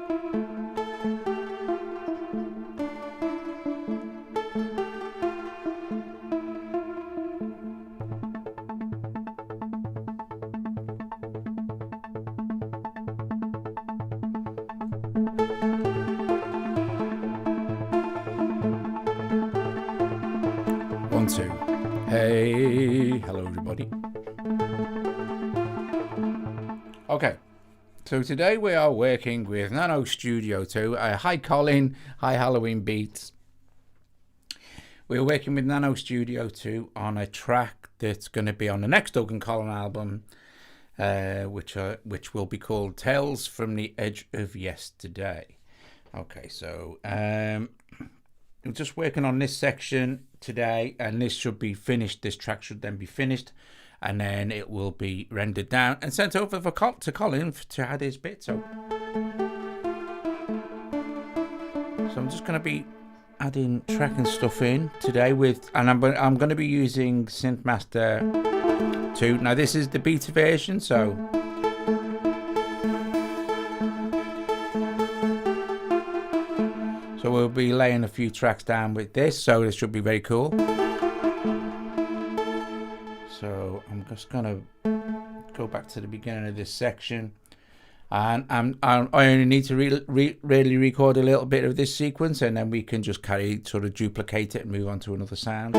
One, two. Hey, hello everybody. Okay, so today we are working with NanoStudio 2. Hi Colin, hi Halloween Beats. We're working with NanoStudio 2 on a track that's going to be on the next Doug and Colin album, which will be called Tales from the Edge of Yesterday. Okay, so I'm just working on this section today, and this should be finished. This track should then be finished, and then it will be rendered down and sent over to Colin to add his bit. So I'm just going to be adding track and stuff in today and I'm going to be using SynthMaster 2. Now this is the beta version, so we'll be laying a few tracks down with this, so this should be very cool. So I'm just gonna go back to the beginning of this section, and I only need to really record a little bit of this sequence, and then we can just sort of duplicate it and move on to another sound.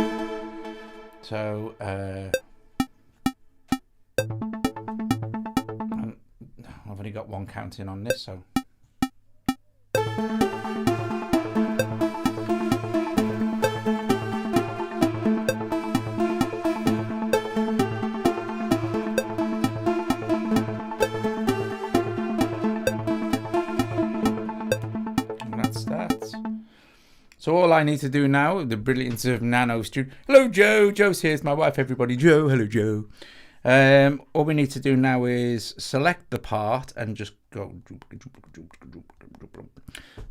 So I've only got one count in on this, so So all I need to do now, the brilliance of NanoStudio. Hello, Joe. Joe's here. It's my wife, everybody. Joe. Hello, Joe. All we need to do now is select the part and just go,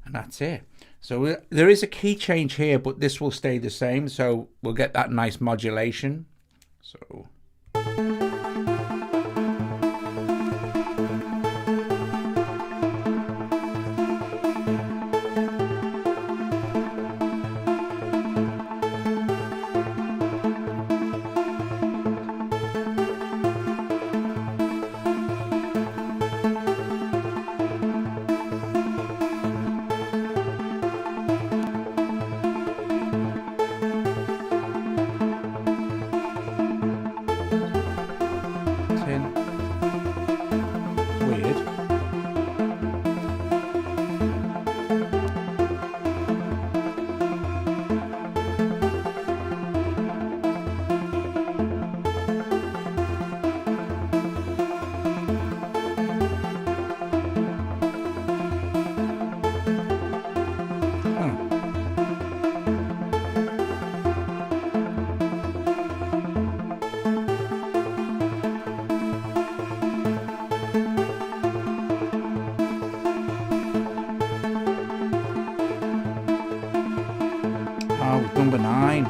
and that's it. So there is a key change here, but this will stay the same. So we'll get that nice modulation. So. Number 9.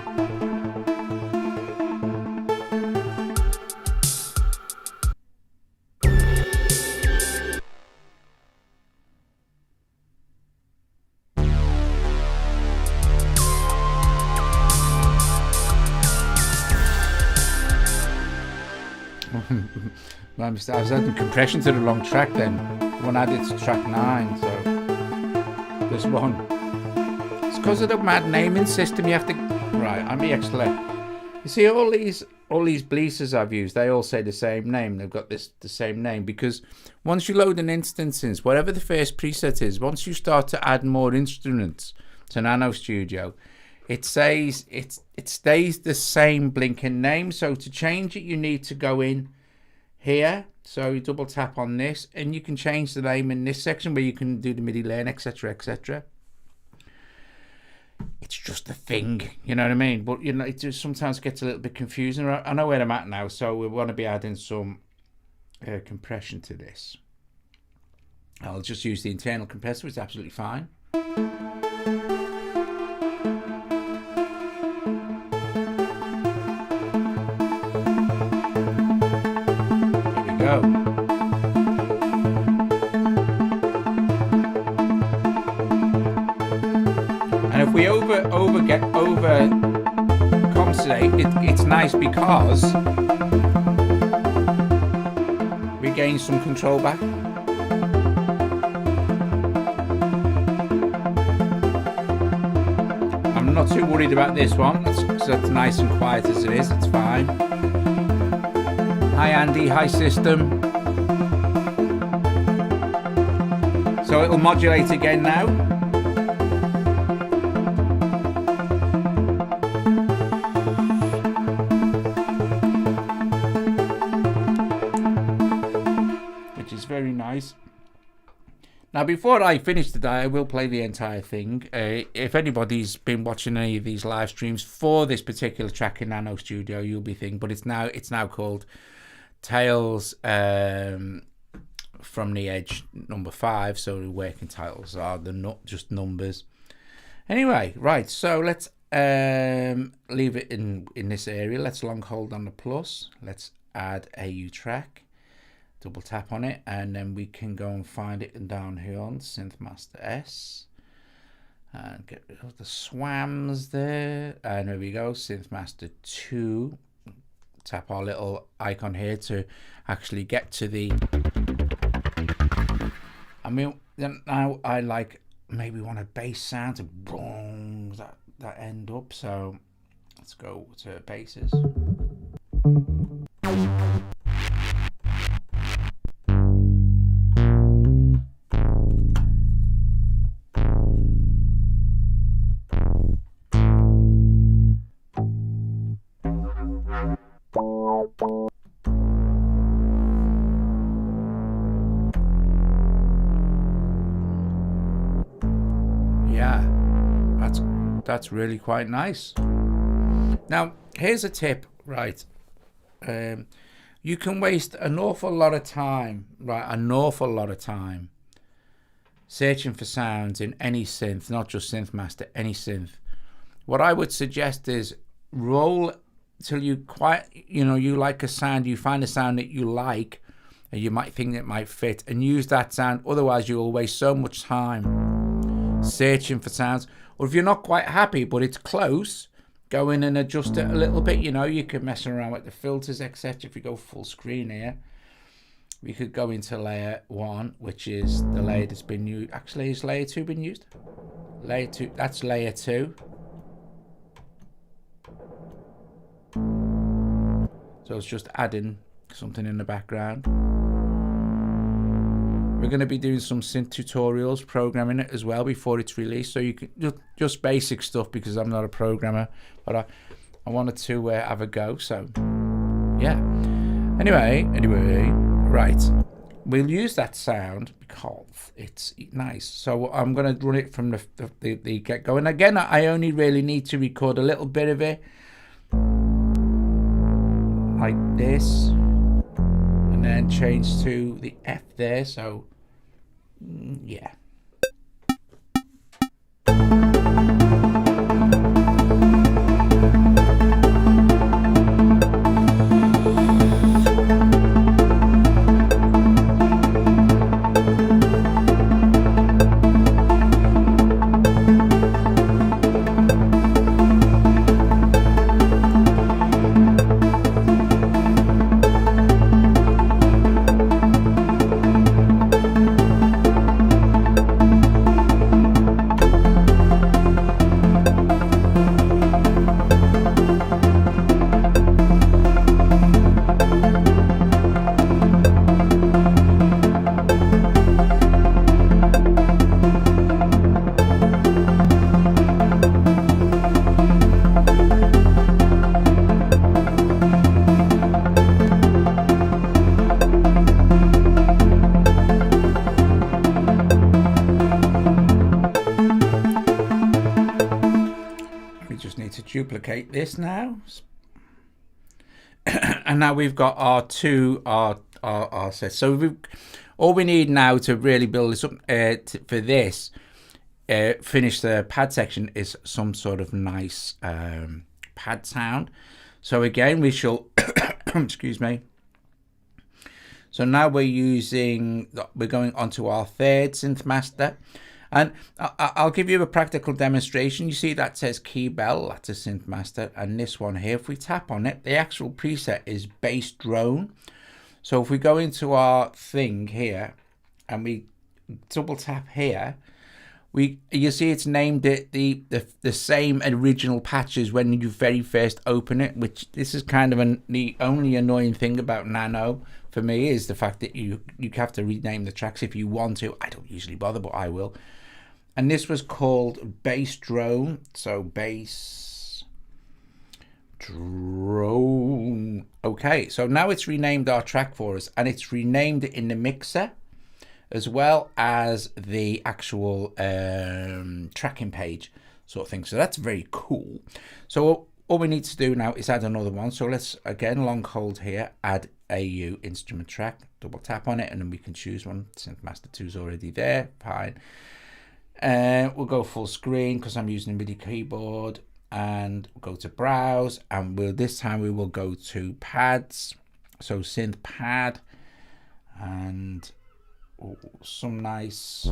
I was adding compression to the long track then. One added to track 9, so this one. Because of the mad naming system, you have to. Right, I'm excellent. You see, all these bleasers I've used, they all say the same name. They've got the same name because once you load an instance, whatever the first preset is, once you start to add more instruments to NanoStudio, it stays the same blinking name. So to change it, you need to go in here. So you double tap on this, and you can change the name in this section where you can do the MIDI learn, etc., etc. It's just a thing, you know what I mean? But you know, it just sometimes gets a little bit confusing. I know where I'm at now, so we want to be adding some compression to this. I'll just use the internal compressor, it's absolutely fine. There we go. if we over compensate, it's nice because we gain some control back. I'm not too worried about this one. That's nice and quiet as it is. It's fine. Hi Andy. Hi system. So it'll modulate again now. Which is very nice. Now, before I finish today, I will play the entire thing. If anybody's been watching any of these live streams for this particular track in NanoStudio, you'll be thinking, but it's now called Tales from the Edge number 5. So the working titles are not just numbers. Anyway, right. So let's leave it in this area. Let's long hold on the plus. Let's add AU track. Double tap on it, and then we can go and find it down here on SynthMaster S and get rid of the swams there, and there we go, SynthMaster 2. Tap our little icon here to actually get to the, I mean, now I like maybe want a bass sound to boom that end up, so let's go to basses. That's really quite nice. Now, here's a tip, right? You can waste an awful lot of time, searching for sounds in any synth, not just SynthMaster, any synth. What I would suggest is roll till you you like a sound, you find a sound that you like, and you might think it might fit, and use that sound. Otherwise, you will waste so much time searching for sounds. Or if you're not quite happy, but it's close, go in and adjust it a little bit. You could mess around with the filters, etc. If we go full screen here, we could go into layer 1, which is the layer that's been used. Actually, is layer 2 been used? Layer 2, that's layer 2. So it's just adding something in the background. We're going to be doing some synth tutorials, programming it as well before it's released. So you can just basic stuff, because I'm not a programmer, but I wanted to have a go. So yeah. Anyway, right. We'll use that sound because it's nice. So I'm going to run it from the get-go. And again, I only really need to record a little bit of it, like this, and then change to the F there. So yeah. Duplicate this now, and now we've got our sets. So all we need now to really build this up for this finish the pad section is some sort of nice pad sound. So again, we shall excuse me. So now we're going onto our third SynthMaster, And I'll give you a practical demonstration. You see that says key bell, that's a SynthMaster, and this one here, if we tap on it, the actual preset is bass drone. So if we go into our thing here and we double tap here, you see it's named it the same original patches when you very first open it, which this is kind of the only annoying thing about Nano for me, is the fact that you have to rename the tracks if you want to. I don't usually bother, but I will. And this was called Bass Drone, so Bass Drone. Okay, so now it's renamed our track for us, and it's renamed it in the mixer as well as the actual tracking page sort of thing. So that's very cool. So all we need to do now is add another one. So let's, again, long hold here, add AU instrument track, double tap on it, and then we can choose one. SynthMaster 2 is already there, fine. We'll go full screen because I'm using a MIDI keyboard, and go to browse, and this time we will go to pads. So synth pad, and some nice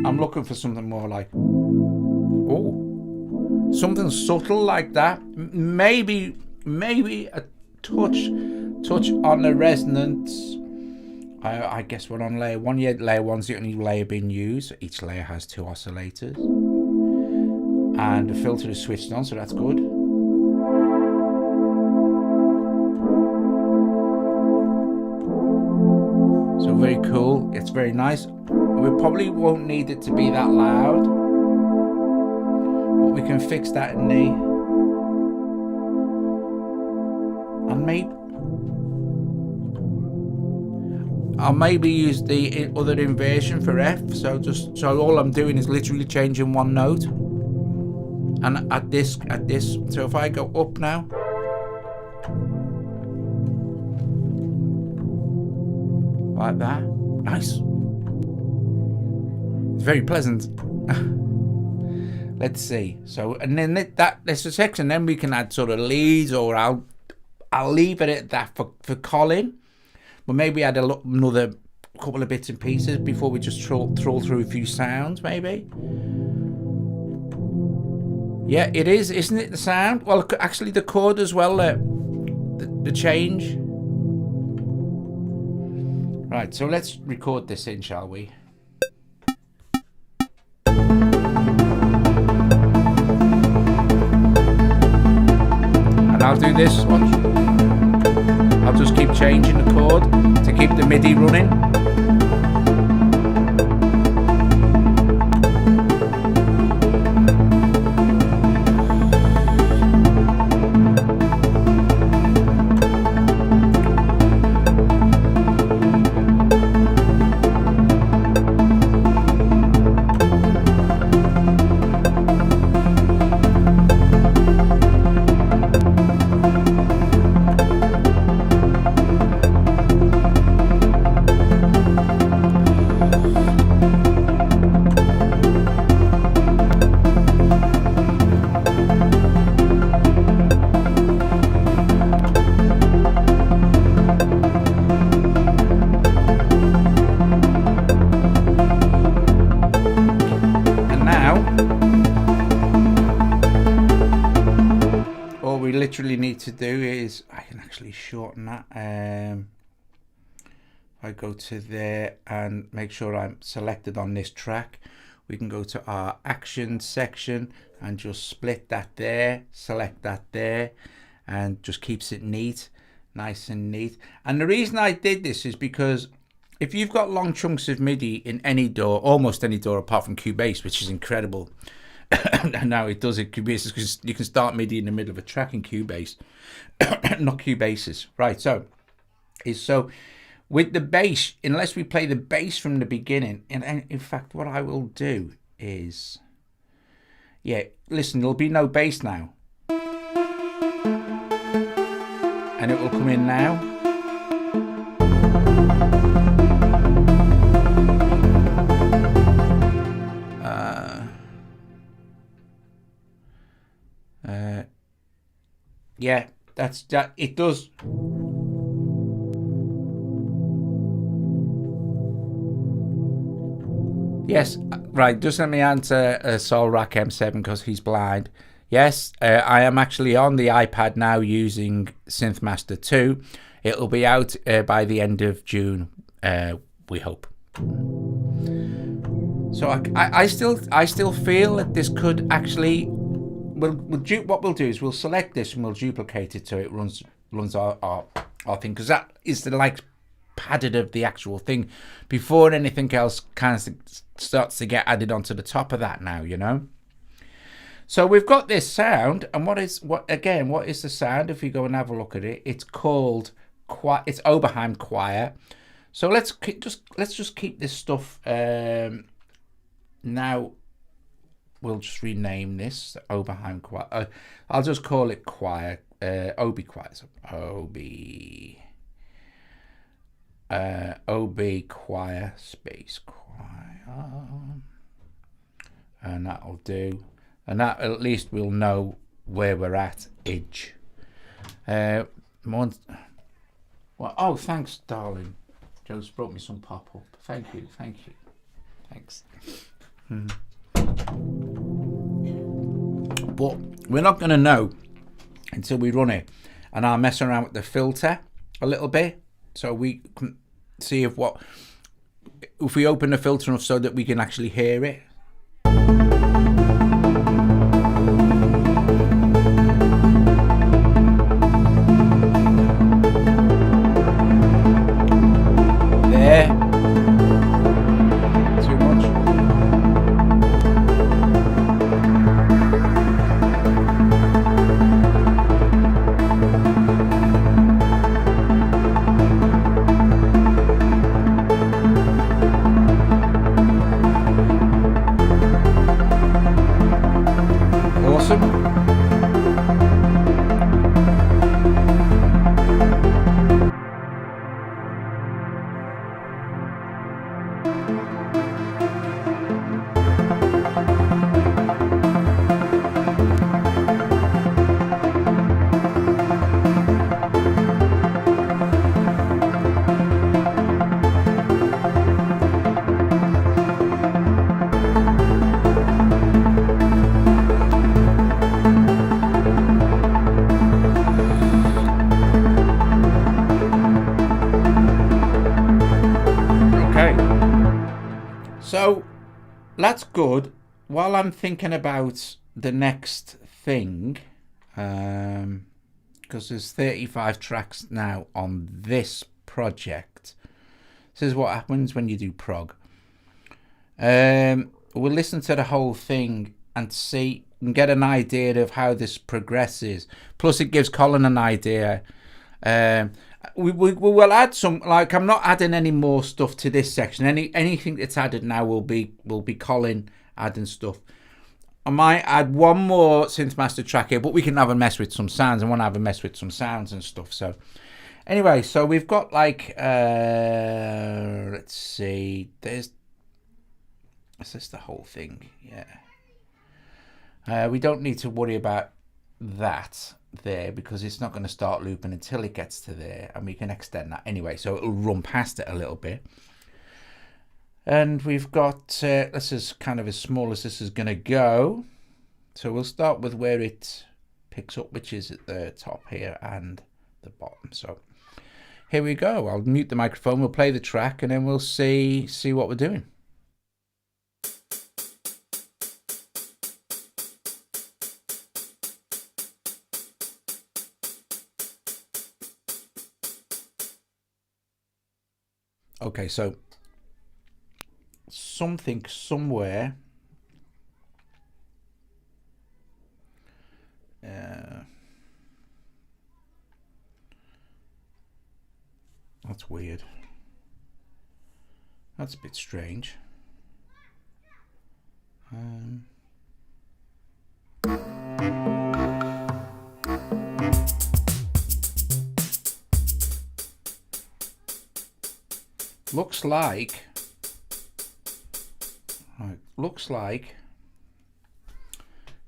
I'm looking for something more like, oh, something subtle like that. Maybe a touch on the resonance. I guess we're on layer 1. Yeah, layer 1's the only layer being used. Each layer has 2 oscillators, and the filter is switched on, so that's good. So very cool. It's very nice. We probably won't need it to be that loud, but we can fix that in the, and I'll maybe use the other inversion for F. So all I'm doing is literally changing one note, and at this. So if I go up now, like that, nice. It's very pleasant. Let's see. So, and then that's a section. Then we can add sort of leads, or I'll leave it at that for Colin. But maybe add another couple of bits and pieces before we just troll through a few sounds, maybe. Yeah, it is, isn't it? The sound. Well, actually, the chord as well. The change. Right. So let's record this in, shall we? I'll do this, watch. I'll just keep changing the chord to keep the MIDI running. Literally need to do is, I can actually shorten that. I go to there and make sure I'm selected on this track. We can go to our action section and just split that there, select that there, and just keeps it neat, nice and neat. And the reason I did this is because if you've got long chunks of MIDI in any DAW, almost any DAW apart from Cubase, which is incredible. And now it does it Cubase, because you can start MIDI in the middle of a track in Cubase, not Cubases. Right, so with the bass, unless we play the bass from the beginning, and in fact what I will do is, yeah, listen, there'll be no bass now. and it will come in now. Yeah, that it does. Yes, right. Just let me answer Solrak M7 because he's blind. Yes, I am actually on the iPad now using SynthMaster 2. It'll be out by the end of June, we hope. So I still feel that this could actually. What we'll do is we'll select this and we'll duplicate it so it runs our thing, because that is the like padded of the actual thing before anything else kind of starts to get added onto the top of that now, you know. So we've got this sound, and what is the sound? If you go and have a look at it, it's called it's Oberheim Choir. So let's just keep this stuff. Now we'll just rename this Oberheim Choir. I'll just call it Choir, OB Choir. So OB Choir space Choir, and that'll do. And that at least we'll know where we're at. Edge. Well, oh, thanks, darling. Joe's brought me some pop up. Thank you. Thanks. But we're not going to know until we run it, and I'll mess around with the filter a little bit so we can see if we open the filter enough so that we can actually hear it. So that's good. While I'm thinking about the next thing, because there's 35 tracks now on this project. This is what happens when you do prog. We'll listen to the whole thing and see and get an idea of how this progresses. Plus, it gives Colin an idea. We will add some. Like, I'm not adding any more stuff to this section. Anything that's added now will be Colin adding stuff. I might add one more SynthMaster track here, but we can have a mess with some sounds. I want to have a mess with some sounds and stuff. So anyway, so we've got like let's see. Is this the whole thing? Yeah. We don't need to worry about that there because it's not going to start looping until it gets to there, and we can extend that anyway, so it'll run past it a little bit. And we've got this is kind of as small as this is going to go, so we'll start with where it picks up, which is at the top here and the bottom. So here we go. I'll mute the microphone, we'll play the track, and then we'll see what we're doing. Okay, so something somewhere that's weird. That's a bit strange. looks like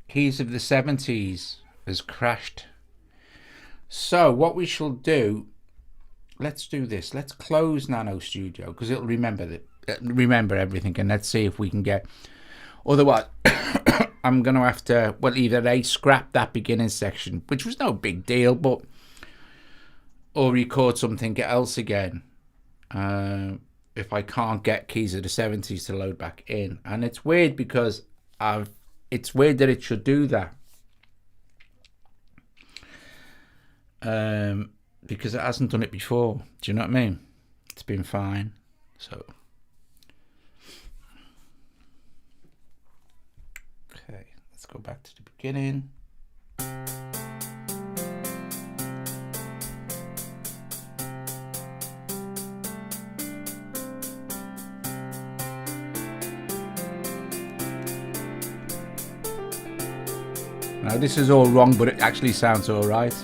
keys of the 70s has crashed. So what we shall do, let's do this. Let's close NanoStudio because it'll remember everything, and let's see if we can get. Otherwise, I'm going to have to, well, either A, scrap that beginning section, which was no big deal, but or record something else again if I can't get keys of the 70s to load back in. And it's weird because it's weird that it should do that because it hasn't done it before. Do you know what I mean? It's been fine. So okay, let's go back to the beginning. Now this is all wrong, but it actually sounds all right.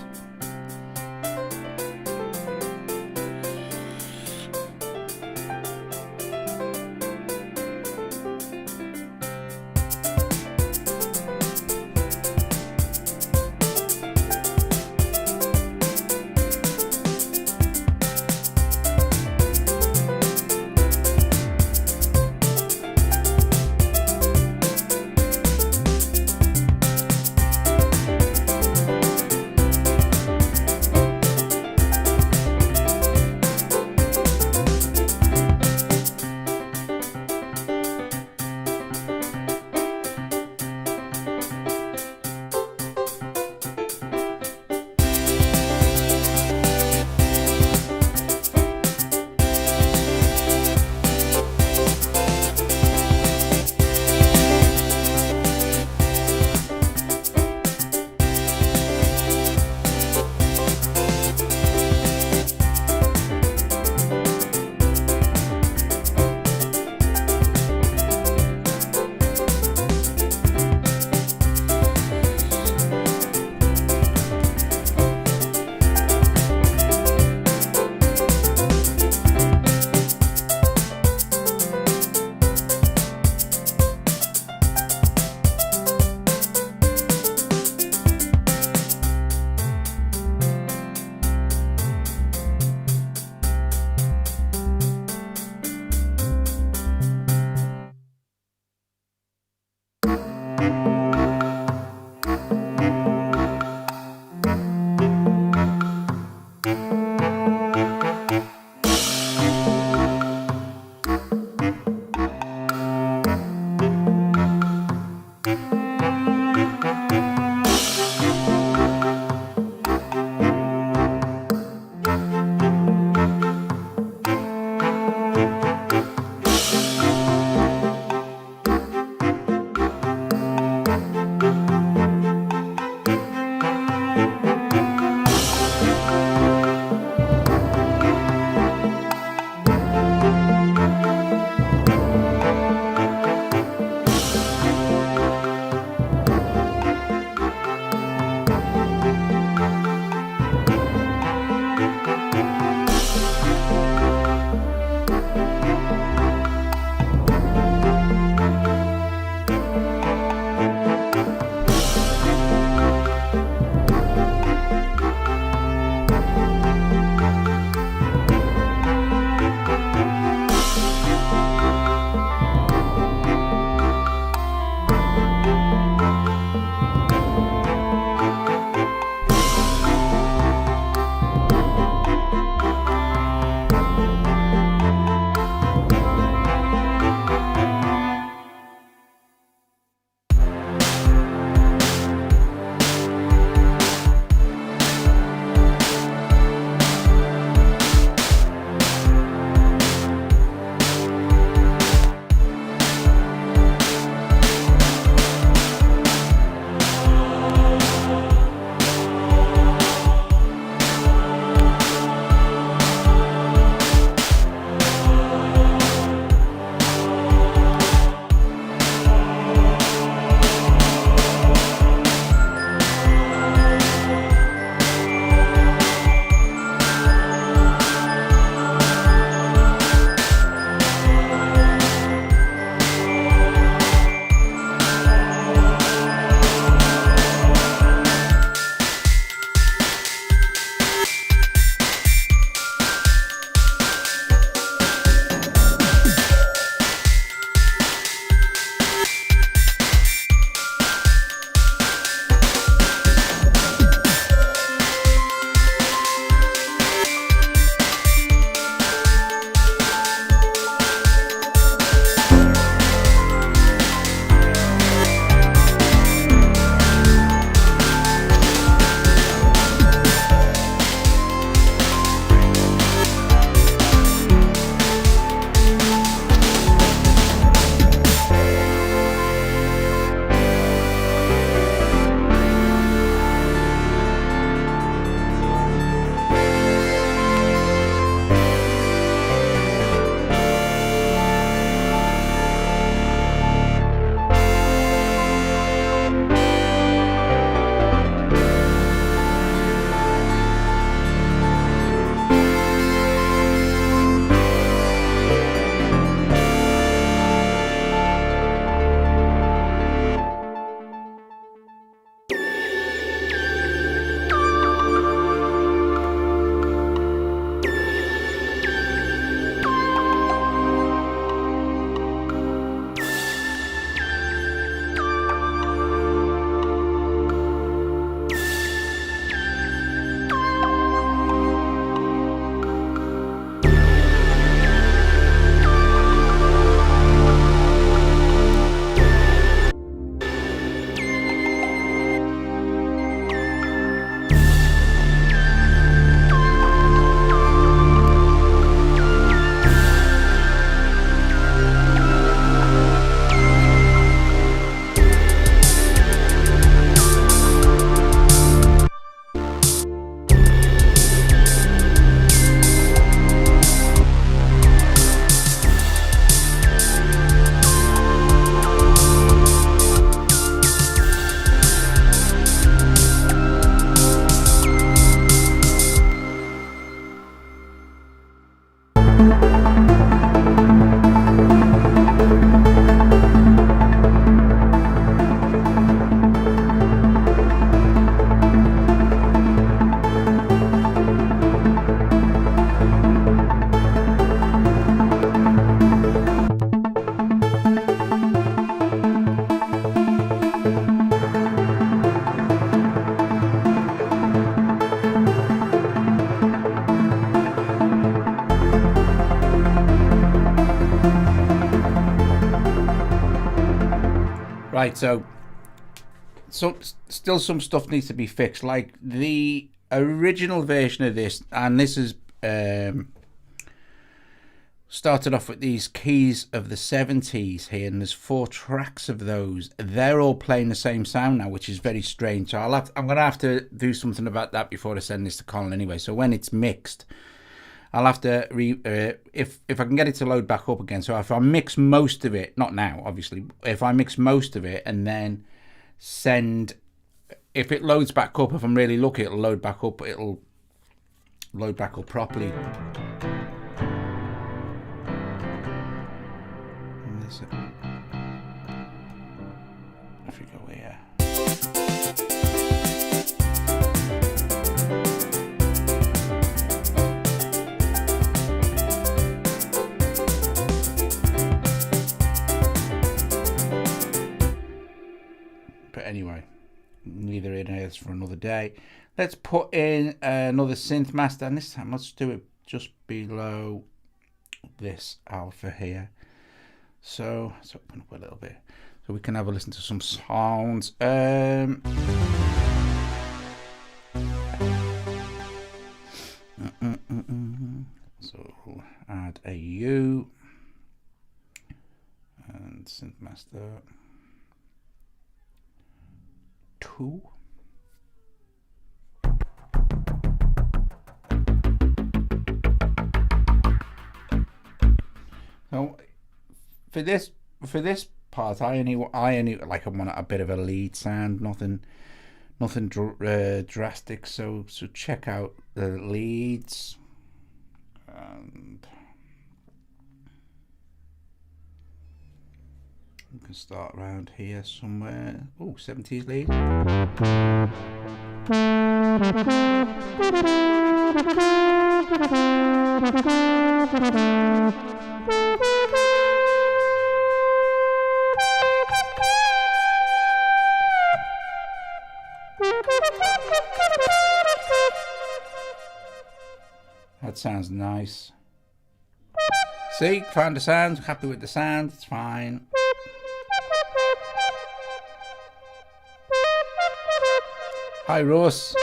Right, so still some stuff needs to be fixed. Like the original version of this, and this is started off with these keys of the 70s here, and there's 4 tracks of those. They're all playing the same sound now, which is very strange. So I'm gonna have to do something about that before I send this to Colin anyway. So when it's mixed, I'll have to if I can get it to load back up again. So if I mix most of it, not now obviously, if I mix most of it and then send, if it loads back up, if I'm really lucky, it'll load back up. It'll load back up properly. If we go here. But anyway, neither in here is for another day. Let's put in another SynthMaster, and this time let's do it just below this alpha here. So let's open up a little bit so we can have a listen to some sounds. So add a U and SynthMaster 2. So for this part, I only like, I want a bit of a lead sound, nothing drastic. So check out the leads, and we can start around here somewhere. Oh, 70s lead. That sounds nice. See, found the sound, happy with the sound, it's fine. Hi Russ.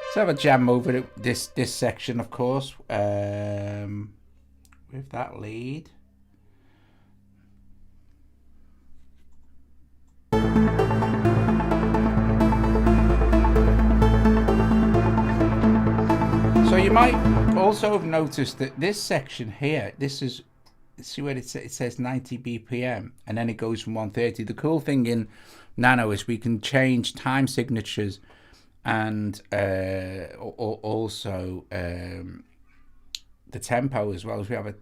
Let's have a jam over this section, of course, with that lead. So you might also have noticed that this section here, this is, see where it says 90 BPM, and then it goes from 130. The cool thing in Nano is we can change time signatures, and also the tempo as well. As we have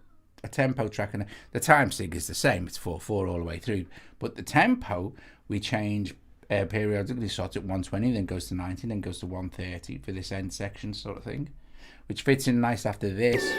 a tempo track, and the time sig is the same, it's 4/4 all the way through, but the tempo we change periodically. Starts at 120, then goes to 90, then goes to 130 for this end section sort of thing, which fits in nice after this.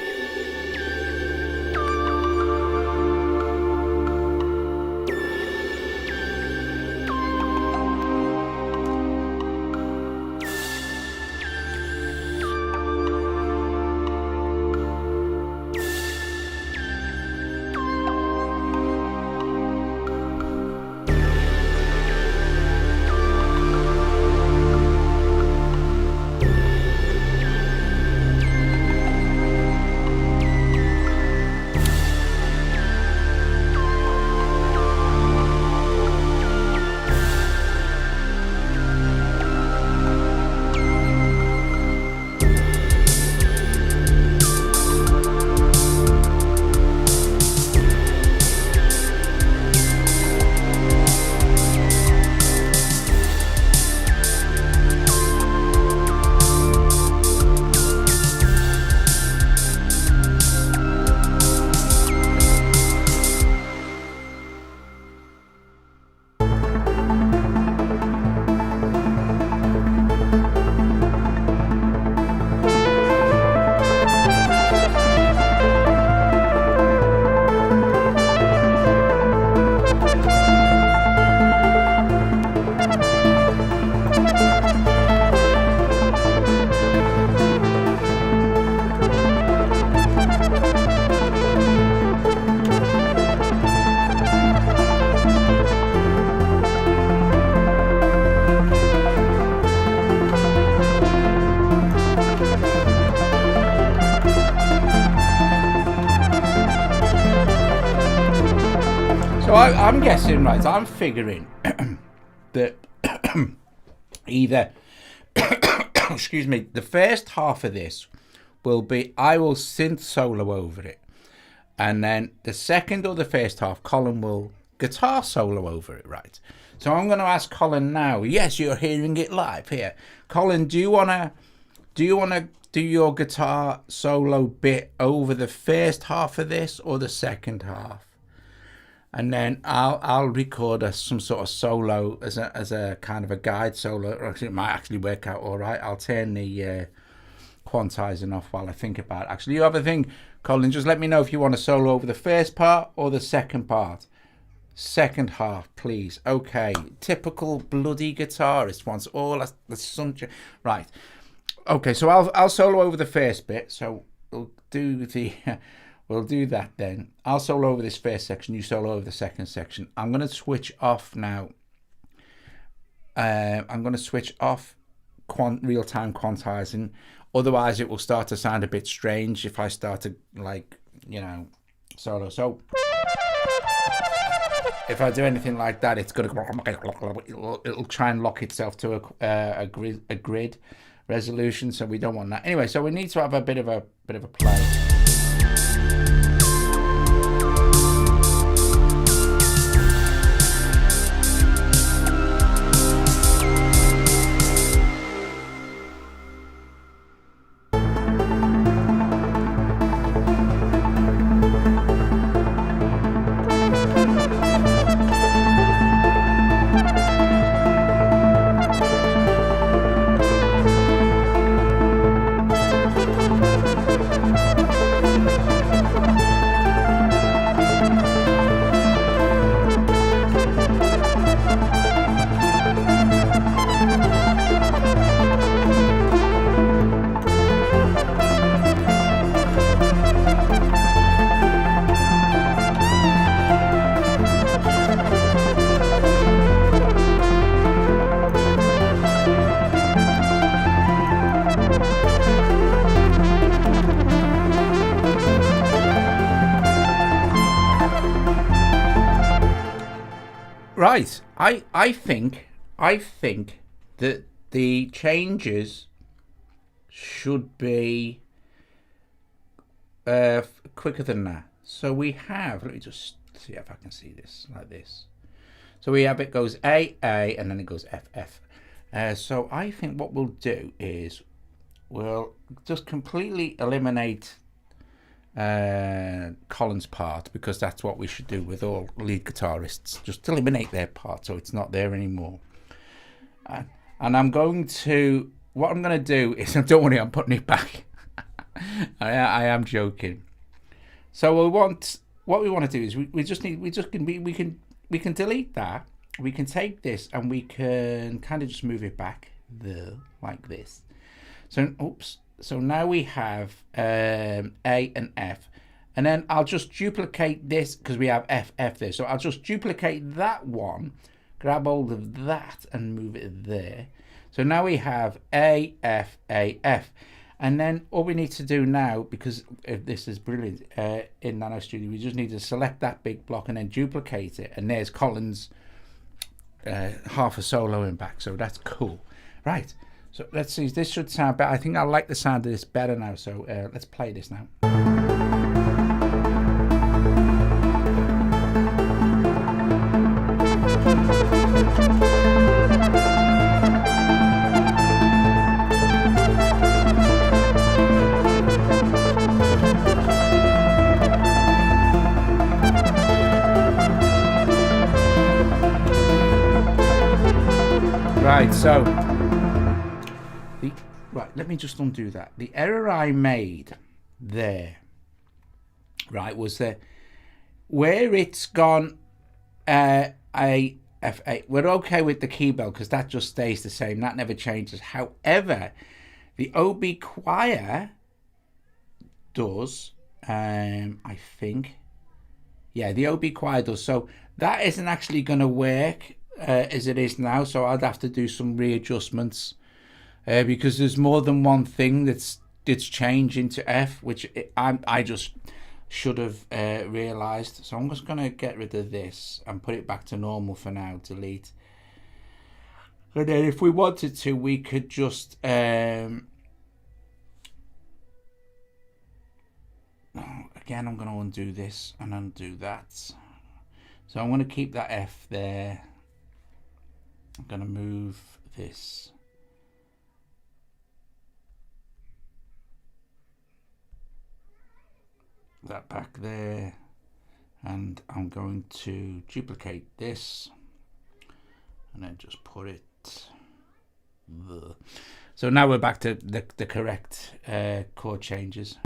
I'm guessing, right, I'm figuring that either, excuse me, the first half of this will be, I will synth solo over it. And then the second or the first half, Colin will guitar solo over it, right? So I'm going to ask Colin now. Yes, you're hearing it live here. Colin, do you want to do your guitar solo bit over the first half of this or the second half? And then I'll record some sort of solo as a kind of a guide solo. Or it might actually work out all right. I'll turn the quantizing off while I think about it. Actually, you have a thing, Colin. Just let me know if you want to solo over the first part or the second part. Second half, please. Okay. Typical bloody guitarist wants all the sunshine. Right. Okay. So I'll solo over the first bit. So we'll do that then. I'll solo over this first section, you solo over the second section. I'm going to switch off now. I'm going to switch off real-time quantizing. Otherwise, it will start to sound a bit strange if I start to, like, you know, solo. So if I do anything like that, it's going to, it'll try and lock itself to a grid resolution. So we don't want that. Anyway, so we need to have a bit of a play. Right, I think that the changes should be quicker than that. So we have, let me just see if I can see this like this. So we have, it goes A, and then it goes F, F. So I think what we'll do is we'll just completely eliminate Colin's part, because that's what we should do with all lead guitarists. Just eliminate their part so it's not there anymore. And I'm going to, what I'm going to do is, don't worry, I'm putting it back. I am joking. So what we want to do is we can delete that. We can take this and we can kind of just move it back there like this. So oops. So now we have A and F, and then I'll just duplicate this because we have F, F there. So I'll just duplicate that one, grab hold of that and move it there. So now we have A, F, A, F. And then all we need to do now, because this is brilliant in NanoStudio, we just need to select that big block and then duplicate it. And there's Colin's half a solo in back. So that's cool. Right. So let's see, this should sound better. I think I like the sound of this better now. So let's play this now. Right, so let me just undo that. The error I made there, right, was that where it's gone A, F, A, we're okay with the key bell because that just stays the same. That never changes. However, the OB choir does, I think. Yeah, the OB choir does. So that isn't actually going to work as it is now. So I'd have to do some readjustments. Because there's more than one thing that's changed into F, which I just should have realized. So I'm just going to get rid of this and put it back to normal for now. Delete. And then if we wanted to, we could just again, I'm going to undo this and undo that. So I'm going to keep that F there. I'm going to move this. That back there. And I'm going to duplicate this. And then just put it there. So now we're back to the correct chord changes.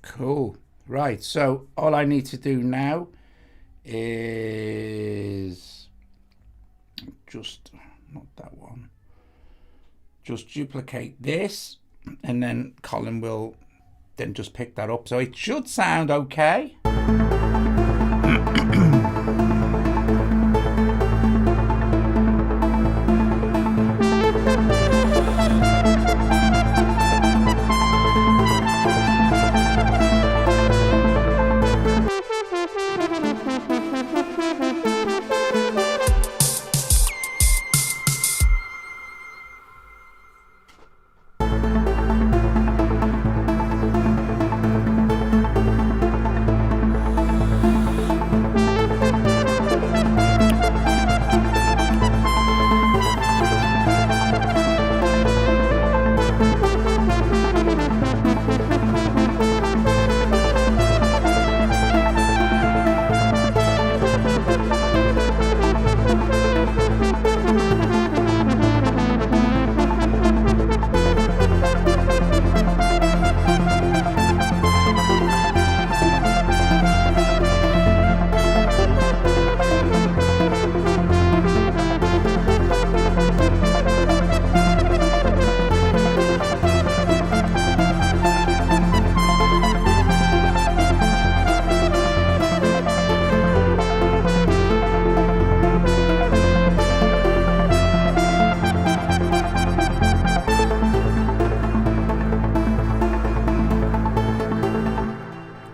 Cool. Right, so all I need to do now is just, not that one, just duplicate this, and then Colin will then just pick that up. So it should sound okay.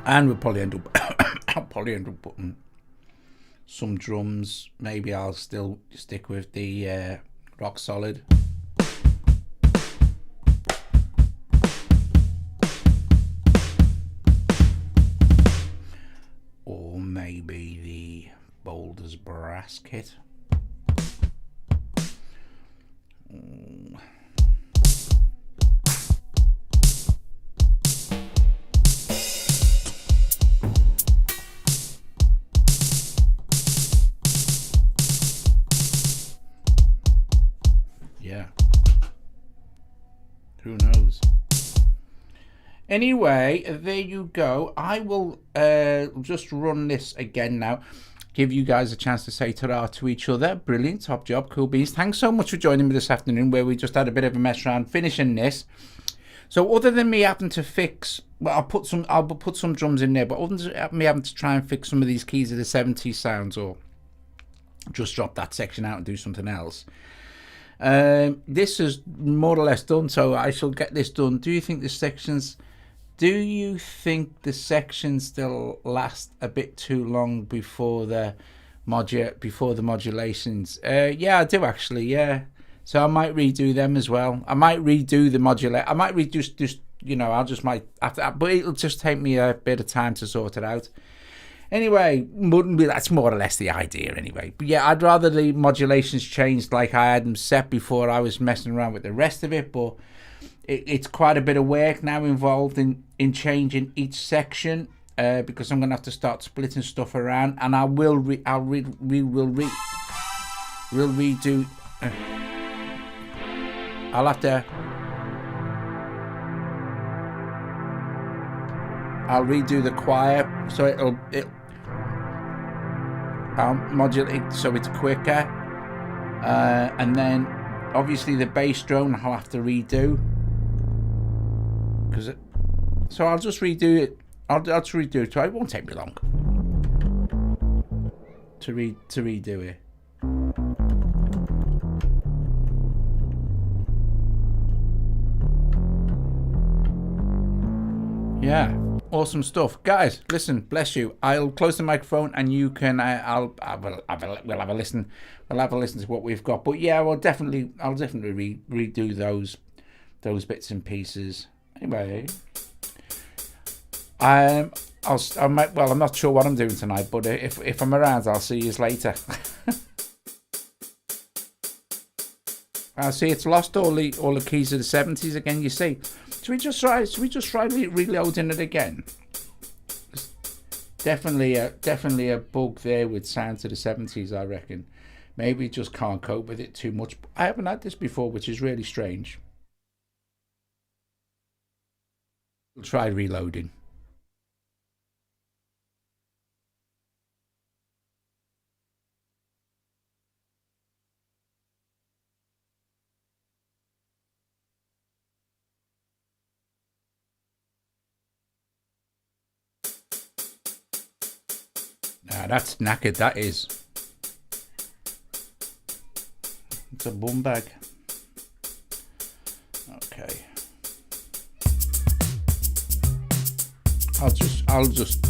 And we'll probably end up putting some drums. Maybe I'll still stick with the rock solid. Or maybe the Boulders brass kit. Yeah. Who knows? Anyway, there you go. I will just run this again now. Give you guys a chance to say ta-ra to each other. Brilliant. Top job. Cool beans. Thanks so much for joining me this afternoon, where we just had a bit of a mess around finishing this. So other than me having to fix, well, I'll put some drums in there, but other than me having to try and fix some of these keys of the 70s sounds, or just drop that section out and do something else, this is more or less done. So I shall get this done. Do you think the sections still last a bit too long before the modulations? Yeah, I do actually. Yeah, so I might redo them as well. I might redo the modulate. I might redo just I just might after, but it'll just take me a bit of time to sort it out. Anyway, that's more or less the idea anyway. But yeah, I'd rather the modulations changed like I had them set before I was messing around with the rest of it. But it's quite a bit of work now involved in changing each section, because I'm going to have to start splitting stuff around, and we'll redo. I'll have to. I'll redo the choir, so I'll modulate so it's quicker, and then obviously the bass drone I'll have to redo, so I'll just redo it. I'll just redo it. So it won't take me long to redo it. Yeah. Awesome stuff, guys. Listen, bless you. I'll close the microphone, and you can. We'll have a listen. We'll have a listen to what we've got. But yeah, I'll definitely redo those bits and pieces. Anyway, I'm not sure what I'm doing tonight, but if I'm around, I'll see you later. I see it's lost all the keys of the 70s again. You see. Should we just try reloading it again? Definitely a bug there with sounds of the 70s, I reckon. Maybe it just can't cope with it too much. I haven't had this before, which is really strange. We'll try reloading. That's knackered, that is. It's a bum bag. Okay. I'll just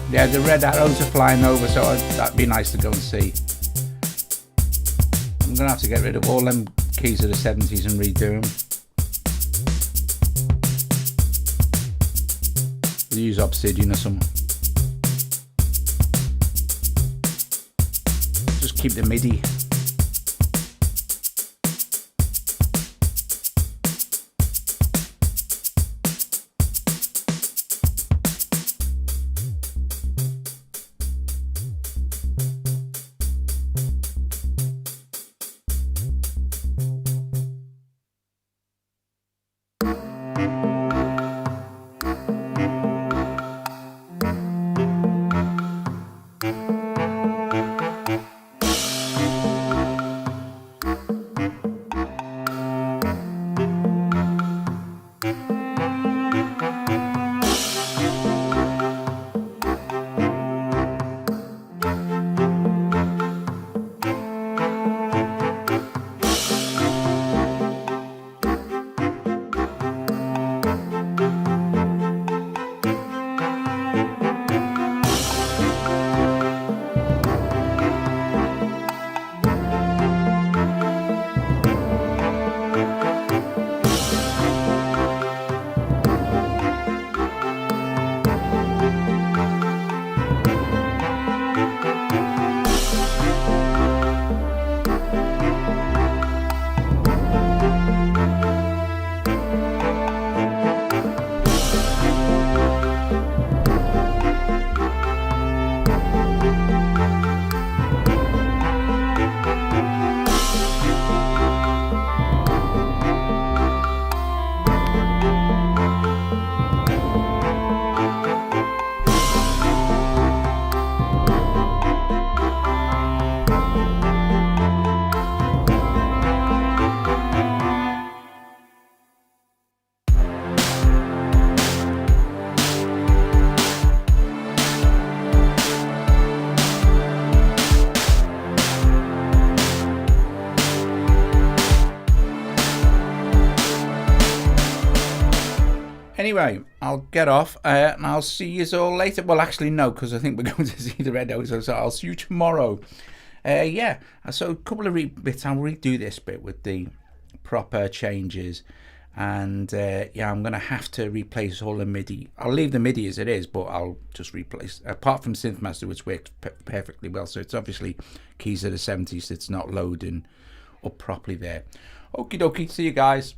yeah, the red arrows are flying over, so that'd be nice to go and see. I'm gonna have to get rid of all them keys of the 70s and redo them. We'll use Obsidian or something. Just keep the MIDI. anyway, I'll get off and I'll see you all later. Well, actually, no, because I think we're going to see the red nose, so I'll see you tomorrow. Yeah, so a couple of bits. I'll redo this bit with the proper changes. And yeah, I'm going to have to replace all the MIDI. I'll leave the MIDI as it is, but I'll just replace, apart from SynthMaster, which works perfectly well. So it's obviously keys of the 70s. It's not loading up properly there. Okie dokie, see you guys.